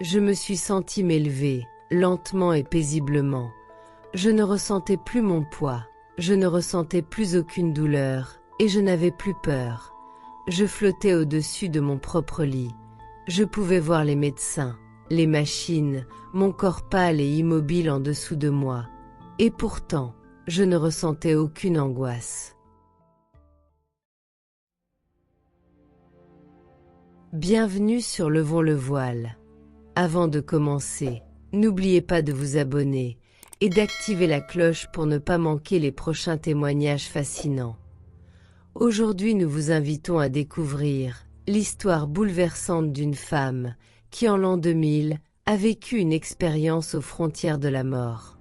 Je me suis senti m'élever, lentement et paisiblement. Je ne ressentais plus mon poids, je ne ressentais plus aucune douleur, et je n'avais plus peur. Je flottais au-dessus de mon propre lit. Je pouvais voir les médecins, les machines, mon corps pâle et immobile en dessous de moi. Et pourtant, je ne ressentais aucune angoisse. Bienvenue sur Levons le voile. Avant de commencer, n'oubliez pas de vous abonner et d'activer la cloche pour ne pas manquer les prochains témoignages fascinants. Aujourd'hui, nous vous invitons à découvrir l'histoire bouleversante d'une femme qui, en l'an 2000, a vécu une expérience aux frontières de la mort.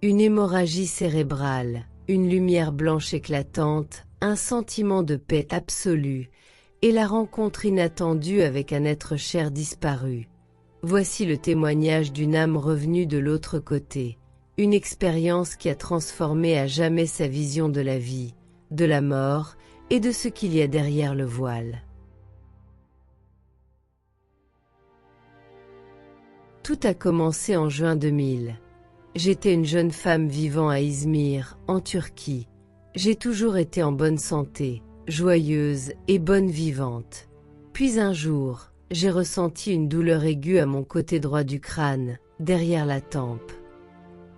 Une hémorragie cérébrale, une lumière blanche éclatante, un sentiment de paix absolue et la rencontre inattendue avec un être cher disparu. Voici le témoignage d'une âme revenue de l'autre côté, une expérience qui a transformé à jamais sa vision de la vie, de la mort et de ce qu'il y a derrière le voile. Tout a commencé en juin 2000. J'étais une jeune femme vivant à İzmir, en Turquie. J'ai toujours été en bonne santé, joyeuse et bonne vivante. Puis un jour, j'ai ressenti une douleur aiguë à mon côté droit du crâne, derrière la tempe.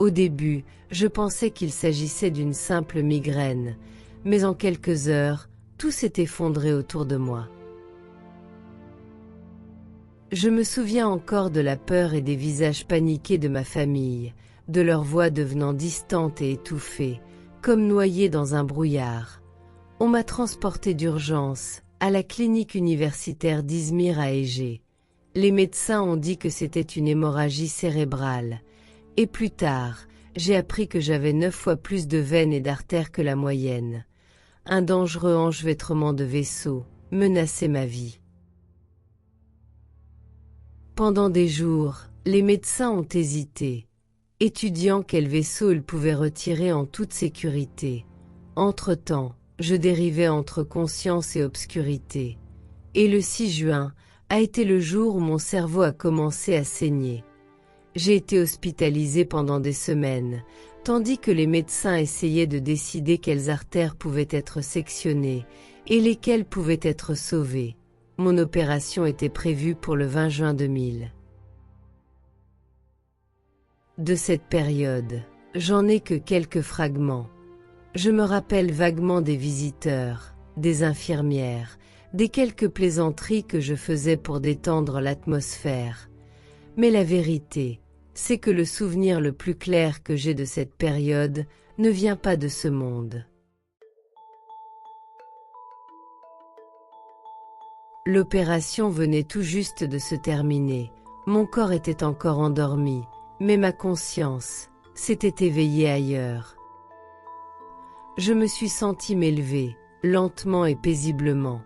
Au début, je pensais qu'il s'agissait d'une simple migraine, mais en quelques heures, tout s'est effondré autour de moi. Je me souviens encore de la peur et des visages paniqués de ma famille, de leurs voix devenant distantes et étouffées, comme noyées dans un brouillard. On m'a transportée d'urgence à la clinique universitaire d'Izmir à Égée. Les médecins ont dit que c'était une hémorragie cérébrale. Et plus tard, j'ai appris que j'avais 9 fois plus de veines et d'artères que la moyenne. Un dangereux enchevêtrement de vaisseaux menaçait ma vie. Pendant des jours, les médecins ont hésité, étudiant quel vaisseau ils pouvaient retirer en toute sécurité. Entre-temps, je dérivais entre conscience et obscurité. Et le 6 juin a été le jour où mon cerveau a commencé à saigner. J'ai été hospitalisée pendant des semaines, tandis que les médecins essayaient de décider quelles artères pouvaient être sectionnées et lesquelles pouvaient être sauvées. Mon opération était prévue pour le 20 juin 2000. De cette période, j'en ai que quelques fragments. Je me rappelle vaguement des visiteurs, des infirmières, des quelques plaisanteries que je faisais pour détendre l'atmosphère. Mais la vérité, c'est que le souvenir le plus clair que j'ai de cette période ne vient pas de ce monde. L'opération venait tout juste de se terminer. Mon corps était encore endormi, mais ma conscience s'était éveillée ailleurs. Je me suis senti m'élever, lentement et paisiblement.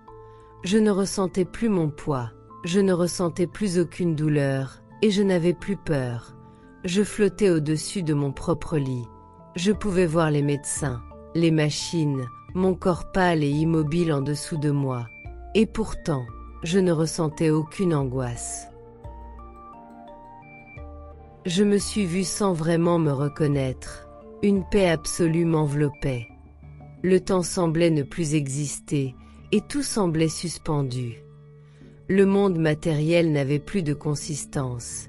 Je ne ressentais plus mon poids, je ne ressentais plus aucune douleur, et je n'avais plus peur. Je flottais au-dessus de mon propre lit. Je pouvais voir les médecins, les machines, mon corps pâle et immobile en dessous de moi. Et pourtant, je ne ressentais aucune angoisse. Je me suis vue sans vraiment me reconnaître. Une paix absolue m'enveloppait. Le temps semblait ne plus exister, et tout semblait suspendu. Le monde matériel n'avait plus de consistance.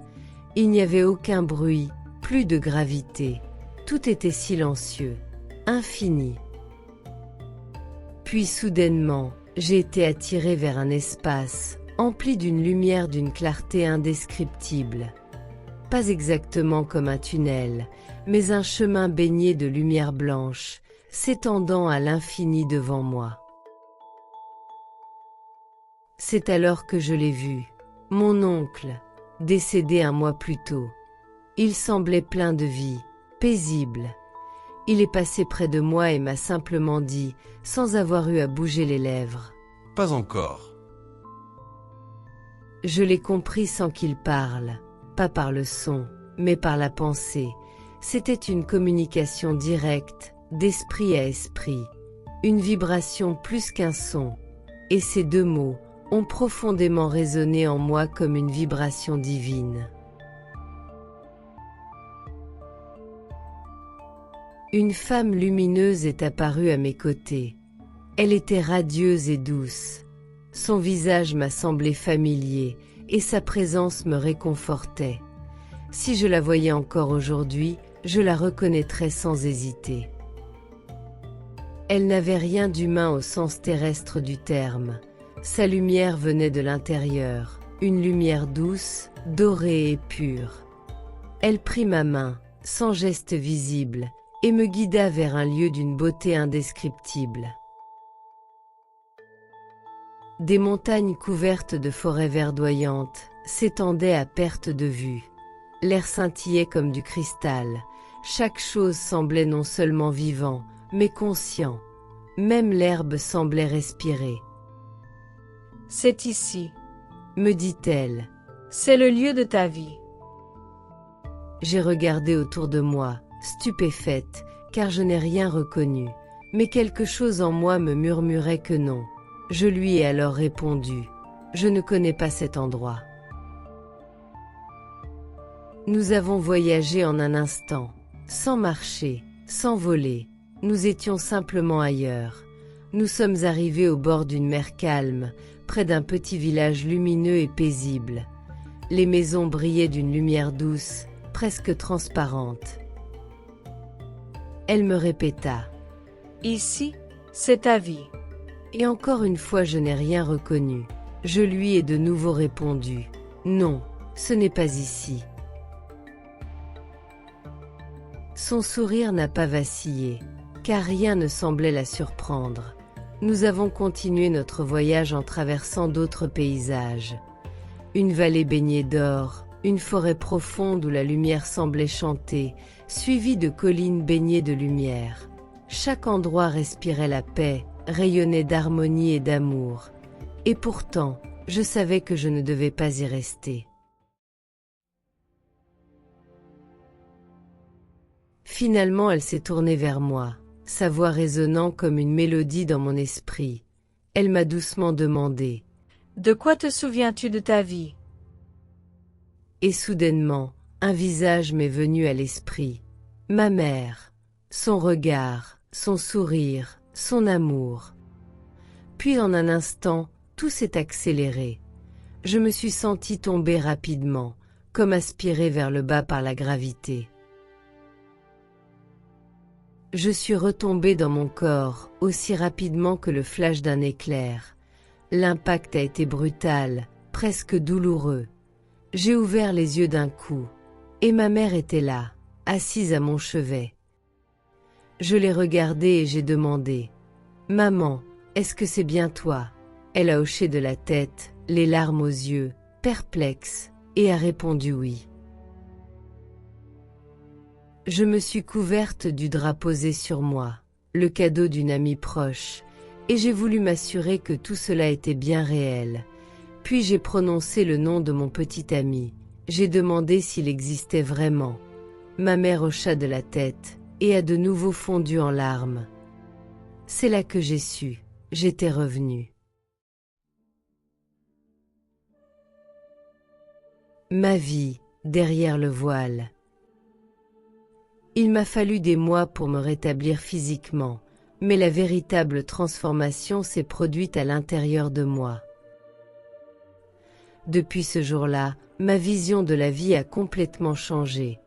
Il n'y avait aucun bruit, plus de gravité. Tout était silencieux, infini. Puis soudainement, j'ai été attiré vers un espace, empli d'une lumière d'une clarté indescriptible. Pas exactement comme un tunnel, mais un chemin baigné de lumière blanche, s'étendant à l'infini devant moi. C'est alors que je l'ai vu, mon oncle, décédé un mois plus tôt. Il semblait plein de vie, paisible. Il est passé près de moi et m'a simplement dit, sans avoir eu à bouger les lèvres. « Pas encore. » Je l'ai compris sans qu'il parle, pas par le son, mais par la pensée. C'était une communication directe, d'esprit à esprit, une vibration plus qu'un son. Et ces deux mots, ont profondément résonné en moi comme une vibration divine. Une femme lumineuse est apparue à mes côtés. Elle était radieuse et douce. Son visage m'a semblé familier et sa présence me réconfortait. Si je la voyais encore aujourd'hui, je la reconnaîtrais sans hésiter. Elle n'avait rien d'humain au sens terrestre du terme. Sa lumière venait de l'intérieur, une lumière douce, dorée et pure. Elle prit ma main, sans geste visible, et me guida vers un lieu d'une beauté indescriptible. Des montagnes couvertes de forêts verdoyantes s'étendaient à perte de vue. L'air scintillait comme du cristal. Chaque chose semblait non seulement vivant, mais conscient. Même l'herbe semblait respirer. « C'est ici, » me dit-elle. « C'est le lieu de ta vie. » J'ai regardé autour de moi, stupéfaite, car je n'ai rien reconnu. Mais quelque chose en moi me murmurait que non. Je lui ai alors répondu. Je ne connais pas cet endroit. Nous avons voyagé en un instant, sans marcher, sans voler. Nous étions simplement ailleurs. Nous sommes arrivés au bord d'une mer calme, près d'un petit village lumineux et paisible. Les maisons brillaient d'une lumière douce, presque transparente. Elle me répéta. « Ici, c'est ta vie. » Et encore une fois je n'ai rien reconnu. Je lui ai de nouveau répondu. Non, ce n'est pas ici. Son sourire n'a pas vacillé, car rien ne semblait la surprendre. Nous avons continué notre voyage en traversant d'autres paysages. Une vallée baignée d'or, une forêt profonde où la lumière semblait chanter, suivie de collines baignées de lumière. Chaque endroit respirait la paix, rayonnait d'harmonie et d'amour. Et pourtant, je savais que je ne devais pas y rester. Finalement, elle s'est tournée vers moi, sa voix résonnant comme une mélodie dans mon esprit. Elle m'a doucement demandé « De quoi te souviens-tu de ta vie ?» Et soudainement, un visage m'est venu à l'esprit. Ma mère, son regard, son sourire, son amour. Puis en un instant, tout s'est accéléré. Je me suis sentie tomber rapidement, comme aspirée vers le bas par la gravité. Je suis retombée dans mon corps, aussi rapidement que le flash d'un éclair. L'impact a été brutal, presque douloureux. J'ai ouvert les yeux d'un coup, et ma mère était là, assise à mon chevet. Je l'ai regardée et j'ai demandé « Maman, est-ce que c'est bien toi ?» Elle a hoché de la tête, les larmes aux yeux, perplexe, et a répondu oui. Je me suis couverte du drap posé sur moi, le cadeau d'une amie proche, et j'ai voulu m'assurer que tout cela était bien réel. Puis j'ai prononcé le nom de mon petit ami. J'ai demandé s'il existait vraiment. Ma mère hocha de la tête et a de nouveau fondu en larmes. C'est là que j'ai su, j'étais revenue. Ma vie, derrière le voile. Il m'a fallu des mois pour me rétablir physiquement, mais la véritable transformation s'est produite à l'intérieur de moi. Depuis ce jour-là, ma vision de la vie a complètement changé.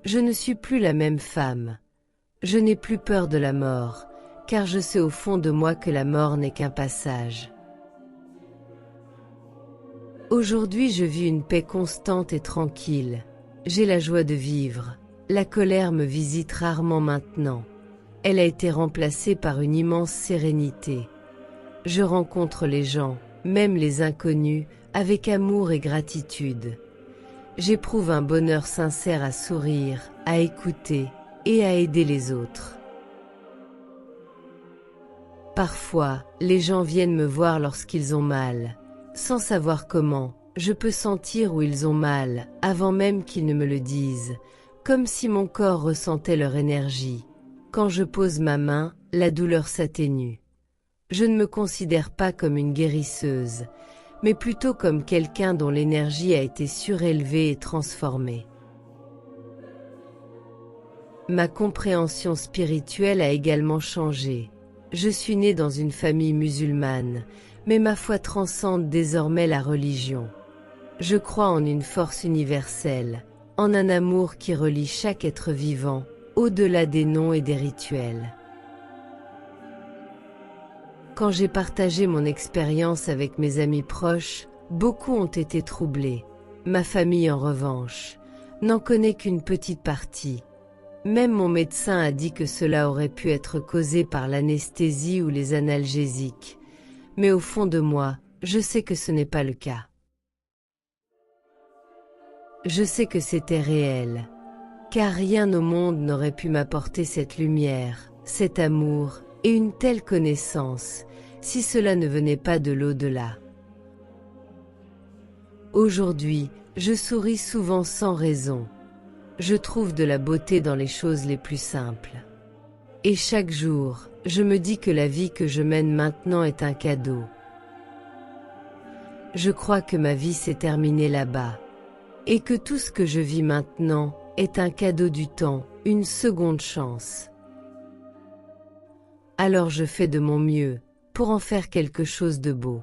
Je ne suis plus la même femme. Je n'ai plus peur de la mort, car je sais au fond de moi que la mort n'est qu'un passage. Aujourd'hui, je vis une paix constante et tranquille. J'ai la joie de vivre. La colère me visite rarement maintenant. Elle a été remplacée par une immense sérénité. Je rencontre les gens, même les inconnus, avec amour et gratitude. J'éprouve un bonheur sincère à sourire, à écouter et à aider les autres. Parfois, les gens viennent me voir lorsqu'ils ont mal. Sans savoir comment, je peux sentir où ils ont mal, avant même qu'ils ne me le disent, comme si mon corps ressentait leur énergie. Quand je pose ma main, la douleur s'atténue. Je ne me considère pas comme une guérisseuse, mais plutôt comme quelqu'un dont l'énergie a été surélevée et transformée. Ma compréhension spirituelle a également changé. Je suis né dans une famille musulmane, mais ma foi transcende désormais la religion. Je crois en une force universelle, en un amour qui relie chaque être vivant, au-delà des noms et des rituels. Quand j'ai partagé mon expérience avec mes amis proches, beaucoup ont été troublés. Ma famille, en revanche, n'en connaît qu'une petite partie. Même mon médecin a dit que cela aurait pu être causé par l'anesthésie ou les analgésiques. Mais au fond de moi, je sais que ce n'est pas le cas. Je sais que c'était réel, car rien au monde n'aurait pu m'apporter cette lumière, cet amour et une telle connaissance, si cela ne venait pas de l'au-delà. Aujourd'hui, je souris souvent sans raison. Je trouve de la beauté dans les choses les plus simples. Et chaque jour, je me dis que la vie que je mène maintenant est un cadeau. Je crois que ma vie s'est terminée là-bas, et que tout ce que je vis maintenant est un cadeau du temps, une seconde chance. Alors je fais de mon mieux pour en faire quelque chose de beau.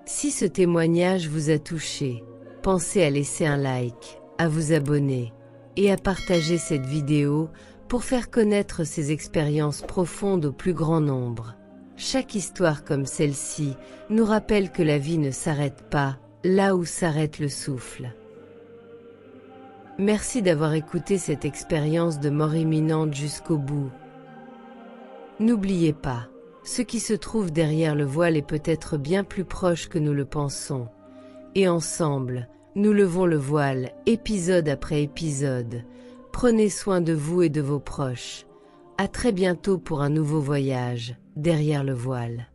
Si ce témoignage vous a touché, pensez à laisser un like, à vous abonner et à partager cette vidéo pour faire connaître ces expériences profondes au plus grand nombre. Chaque histoire comme celle-ci nous rappelle que la vie ne s'arrête pas là où s'arrête le souffle. Merci d'avoir écouté cette expérience de mort imminente jusqu'au bout. N'oubliez pas, ce qui se trouve derrière le voile est peut-être bien plus proche que nous le pensons. Et ensemble, nous levons le voile, épisode après épisode. Prenez soin de vous et de vos proches. À très bientôt pour un nouveau voyage, derrière le voile.